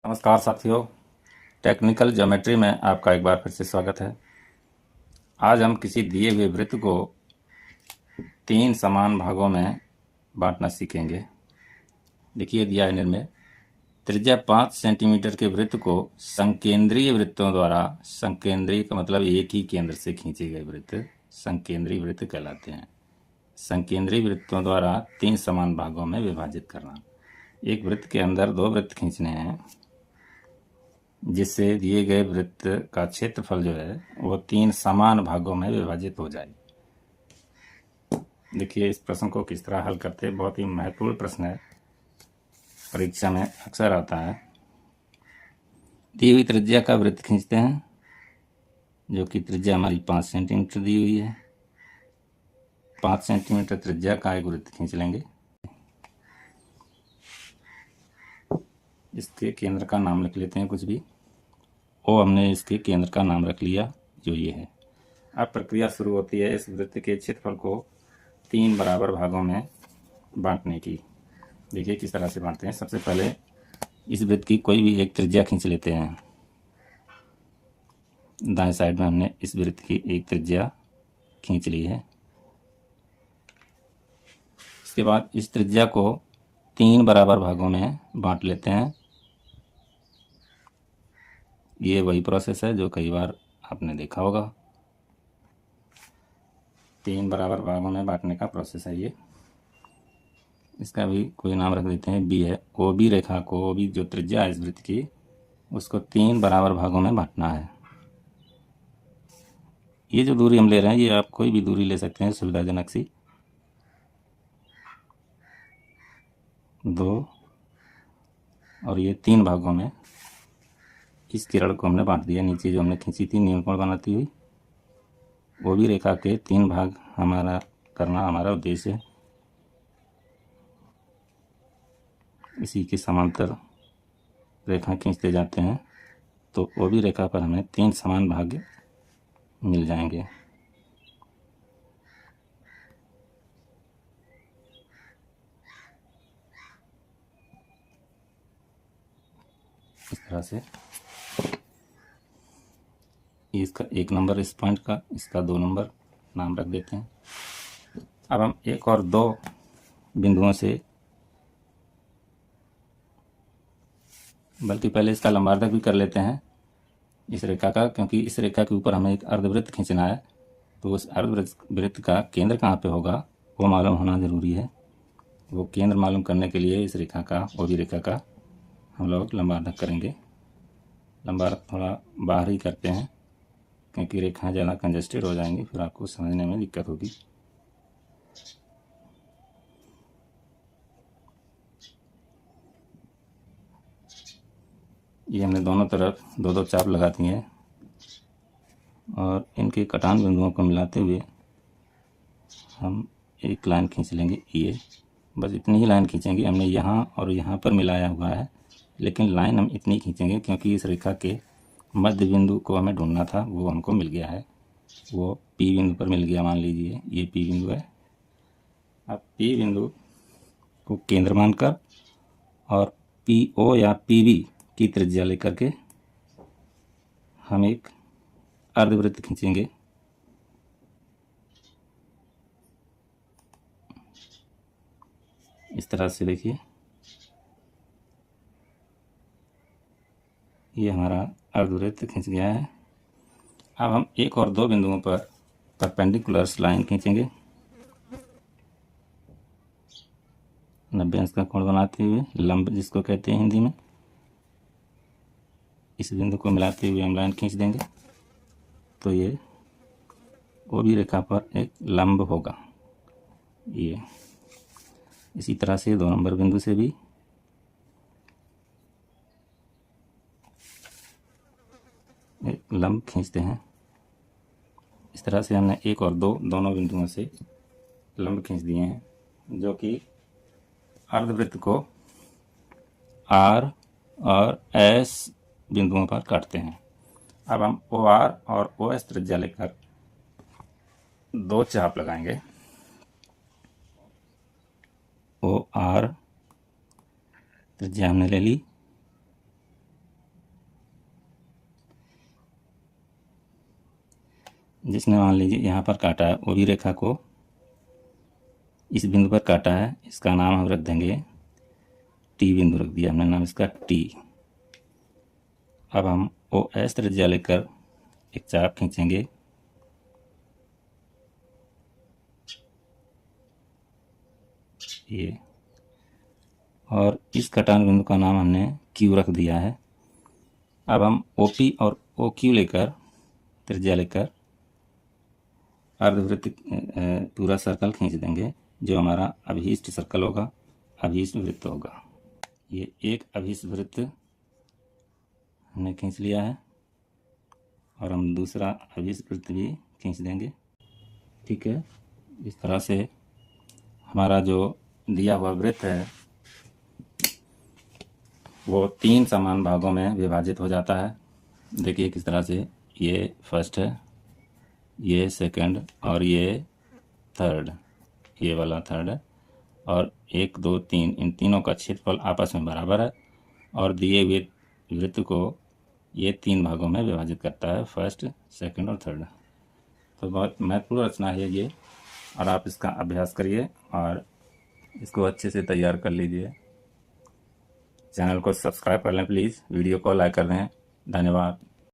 नमस्कार साथियों, technical geometry में आपका एक बार फिर से स्वागत है। आज हम किसी दिए हुए वृत्त को 3 समान भागों में बांटना सीखेंगे। देखिए दिया है निर्णय, त्रिज्या 5 सेंटीमीटर के वृत्त को संकेंद्रीय वृत्तों द्वारा, संकेंद्रीय का मतलब एक ही केंद्र से खींचे गए वृत्त संकेंद्रीय वृत्त कहलाते हैं। संकेंद्रीय वृत्तों द्वारा 3 समान भागों में विभाजित करना। एक वृत्त के अंदर 2 वृत्त खींचने हैं, जिससे दिए गए वृत्त का क्षेत्रफल जो है वो 3 समान भागों में विभाजित हो जाए। देखिए इस प्रश्न को किस तरह हल करते हैं। बहुत ही महत्वपूर्ण प्रश्न है, परीक्षा में अक्सर आता है। दी हुई त्रिज्या का वृत्त खींचते हैं, जो कि त्रिज्या हमारी 5 सेंटीमीटर दी हुई है। 5 सेंटीमीटर त्रिज्या का एक वृत्त खींच लेंगे। इसके केंद्र का नाम लिख लेते हैं कुछ भी। ओ हमने इसके केंद्र का नाम रख लिया, जो ये है। अब प्रक्रिया शुरू होती है इस वृत्त के क्षेत्रफल को 3 बराबर भागों में बांटने की। देखिए किस तरह से बांटते हैं। सबसे पहले इस वृत्त की कोई भी एक त्रिज्या खींच लेते हैं। दाएं साइड में हमने इस वृत्त की एक त्रिज्या खींच ली है। इसके बाद इस त्रिज्या को 3 बराबर भागों में बांट लेते हैं। ये वही प्रोसेस है जो कई बार आपने देखा होगा। 3 बराबर भागों में बांटने का प्रोसेस है ये। इसका भी कोई नाम रख देते हैं, बी है। ओ बी रेखा को, ओ बी जो त्रिज्या है इस वृत्त की, उसको 3 बराबर भागों में बांटना है। ये जो दूरी हम ले रहे हैं, ये आप कोई भी दूरी ले सकते हैं सुविधाजनक सी। 2 और ये 3 भागों में इस किरण को हमने बांट दिया। नीचे जो हमने खींची थी न्यूनकोण बनाती हुई, वो भी रेखा के 3 भाग हमारा करना हमारा उद्देश्य है। इसी के समांतर रेखा खींचते जाते हैं तो वो भी रेखा पर हमें 3 समान भाग मिल जाएंगे। इस तरह से इसका 1 नंबर इस पॉइंट का, इसका 2 नंबर नाम रख देते हैं। अब हम 1 और 2 बिंदुओं से, बल्कि पहले इसका लंबार्धक भी कर लेते हैं इस रेखा का, क्योंकि इस रेखा के ऊपर हमें एक अर्धवृत्त खींचना है। तो उस अर्धवृत्त का केंद्र कहाँ पे होगा वो मालूम होना ज़रूरी है। वो केंद्र मालूम करने के लिए इस रेखा का, वो भी रेखा का हम लोग लंबार्धक करेंगे। लंबार्धक थोड़ा बाहर ही करते हैं, क्योंकि रेखाएं ज़्यादा कंजस्टेड हो जाएंगी, फिर आपको समझने में दिक्कत होगी। ये हमने दोनों तरफ 2-2 चाप लगा दी हैं और इनके कटान बिंदुओं को मिलाते हुए हम एक लाइन खींच लेंगे। ये बस इतनी ही लाइन खींचेंगे। हमने यहाँ और यहाँ पर मिलाया हुआ है, लेकिन लाइन हम इतनी खींचेंगे क्योंकि इस रेखा के मध्य बिंदु को हमें ढूंढना था, वो हमको मिल गया है। वो पी बिंदु पर मिल गया। मान लीजिए ये पी बिंदु है। अब पी बिंदु को केंद्र मानकर और पी ओ या पी बी की त्रिज्या लेकर के हम एक अर्धवृत्त खींचेंगे। इस तरह से देखिए, ये हमारा अर्धवृत्त खींच गया है। अब हम 1 और 2 बिंदुओं पर परपेंडिकुलर लाइन खींचेंगे 90 अंश का कोण बनाते हुए, लंब जिसको कहते हैं हिंदी में। इस बिंदु को मिलाते हुए हम लाइन खींच देंगे तो ये वो भी रेखा पर एक लंब होगा। ये इसी तरह से 2 नंबर बिंदु से भी एक लंब खींचते हैं। इस तरह से हमने 1 और 2 दोनों बिंदुओं से लंब खींच दिए हैं, जो कि अर्धवृत्त को आर और एस बिंदुओं पर काटते हैं। अब हम ओ आर और ओ एस त्रिज्या लेकर 2 चाप लगाएंगे। ओ आर त्रिज्या हमने ले ली जिसने मान लीजिए यहाँ पर काटा है वो भी रेखा को इस बिंदु पर काटा है, इसका नाम हम रख देंगे टी बिंदु रख दिया हमने नाम इसका टी। अब हम ओ एस त्रिज्या लेकर एक चाप खींचेंगे, ये, और इस कटान बिंदु का नाम हमने क्यू रख दिया है। अब हम ओ पी और ओ क्यू लेकर त्रिज्या लेकर अर्धवृत्त पूरा सर्कल खींच देंगे, जो हमारा अभीष्ट सर्कल होगा, अभीष्ट वृत्त होगा। ये एक अभीष्ट वृत्त हमने खींच लिया है और हम दूसरा अभीष्ट वृत्त भी खींच देंगे। ठीक है, इस तरह से हमारा जो दिया हुआ वृत्त है वो 3 समान भागों में विभाजित हो जाता है। देखिए किस तरह से, ये फर्स्ट है, ये सेकंड और ये थर्ड, ये वाला थर्ड है, और 1 2 3 इन तीनों का क्षेत्रफल आपस में बराबर है और दिए हुए वृत्त को ये 3 भागों में विभाजित करता है, फर्स्ट, सेकंड और थर्ड। तो बहुत महत्वपूर्ण रचना है ये, और आप इसका अभ्यास करिए और इसको अच्छे से तैयार कर लीजिए। चैनल को सब्सक्राइब कर लें प्लीज़, वीडियो को लाइक कर दें। धन्यवाद।